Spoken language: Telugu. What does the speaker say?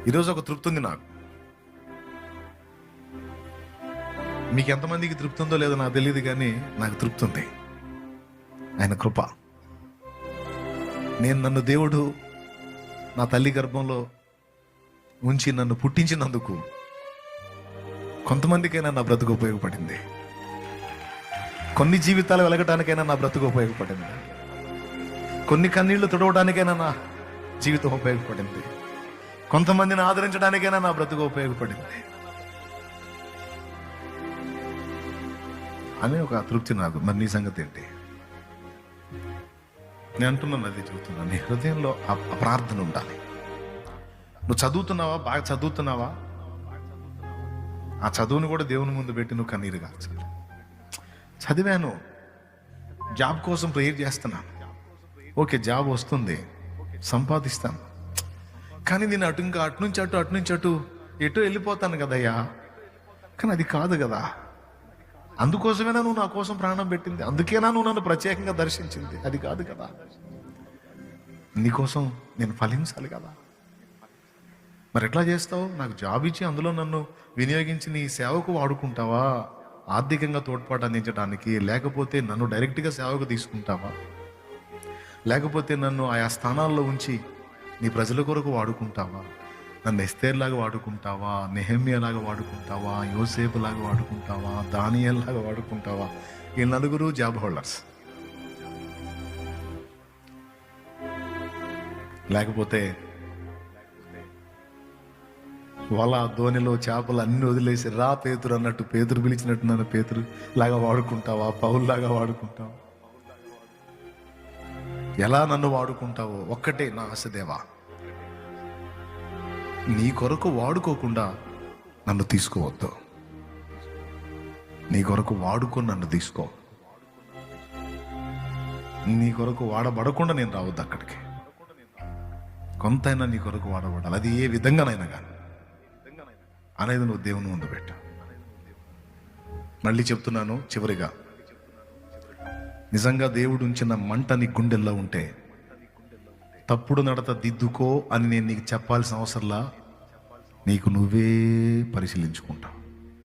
ఈరోజు ఒక తృప్తి ఉంది నాకు. మీకు ఎంతమందికి తృప్తి ఉందో లేదో నాకు తెలియదు, కానీ నాకు తృప్తి ఉంది. ఆయన కృప. నన్ను దేవుడు నా తల్లి గర్భంలో ఉంచి నన్ను పుట్టించినందుకు కొంతమందికైనా నా బ్రతుకు ఉపయోగపడింది. కొన్ని జీవితాలు వెలగటానికైనా నా బ్రతుకు ఉపయోగపడింది. కొన్ని కన్నీళ్లు తుడవడానికైనా నా జీవితం ఉపయోగపడింది. కొంతమందిని ఆదరించడానికైనా నా బ్రతుకు ఉపయోగపడింది అనే ఒక తృప్తి నాకు. మరి నీ సంగతి ఏంటి? నేను అంటున్నాను, అది చెబుతున్నాను. నీ హృదయంలో ఆ ప్రార్థన ఉండాలి. నువ్వు చదువుతున్నావా? బాగా చదువుతున్నావా? ఆ చదువును కూడా దేవుని ముందు పెట్టి నువ్వు కన్నీరు కాల్చాలి. చదివాను, జాబ్ కోసం ప్రేయర్ చేస్తున్నాను, ఓకే జాబ్ వస్తుంది, సంపాదిస్తాను, కానీ నేను అటు నుంచి అటు ఎటో వెళ్ళిపోతాను కదయ్యా. కానీ అది కాదు కదా. అందుకోసమేనా నువ్వు నా కోసం ప్రాణం పెట్టింది? అందుకేనా నువ్వు నన్ను ప్రత్యేకంగా దర్శించింది? అది కాదు కదా. నీకోసం నేను ఫలించాలి కదా. మరి ఎట్లా చేస్తావు? నాకు జాబ్ ఇచ్చి అందులో నన్ను వినియోగించి నీ సేవకు వాడుకుంటావా? ఆర్థికంగా తోడ్పాటు అందించడానికి? లేకపోతే నన్ను డైరెక్ట్గా సేవకు తీసుకుంటావా? లేకపోతే నన్ను ఆయా స్థానాల్లో ఉంచి నీ ప్రజల కొరకు వాడుకుంటావా? నన్ను ఎస్తేర్లాగా వాడుకుంటావా? నెహెమ్యాలాగా వాడుకుంటావా? యోసేపులాగా వాడుకుంటావా? దానియేల్లాగా వాడుకుంటావా? ఈ నలుగురు జాబ్ హోల్డర్స్. లేకపోతే వల ధోనిలో చేపలు అన్ని వదిలేసి రా పేతురు అన్నట్టు పేతురు పిలిచినట్టు నన్ను పేతురు లాగా వాడుకుంటావా? పౌల్లాగా వాడుకుంటావా? ఎలా నన్ను వాడుకుంటావో ఒక్కటే నా ఆశ దేవా, నీ కొరకు వాడుకోకుండా నన్ను తీసుకోవద్దు. నీ కొరకు వాడుకొని నన్ను తీసుకో. నీ కొరకు వాడబడకుండా నేను రావద్దు అక్కడికి. కొంతైనా నీ కొరకు వాడబడాలి, అది ఏ విధంగానైనా కానీ అనేది నువ్వు దేవుని ముందు పెట్టు. మళ్ళీ చెప్తున్నాను చివరిగా, నిజంగా దేవుడు ఉంచిన మంట నీ గుండెల్లో ఉంటే తప్పుడు నడత దిద్దుకో అని నేను నీకు చెప్పాల్సిన అవసరంలా, నీకు నువ్వే పరిశీలించుకుంటావు.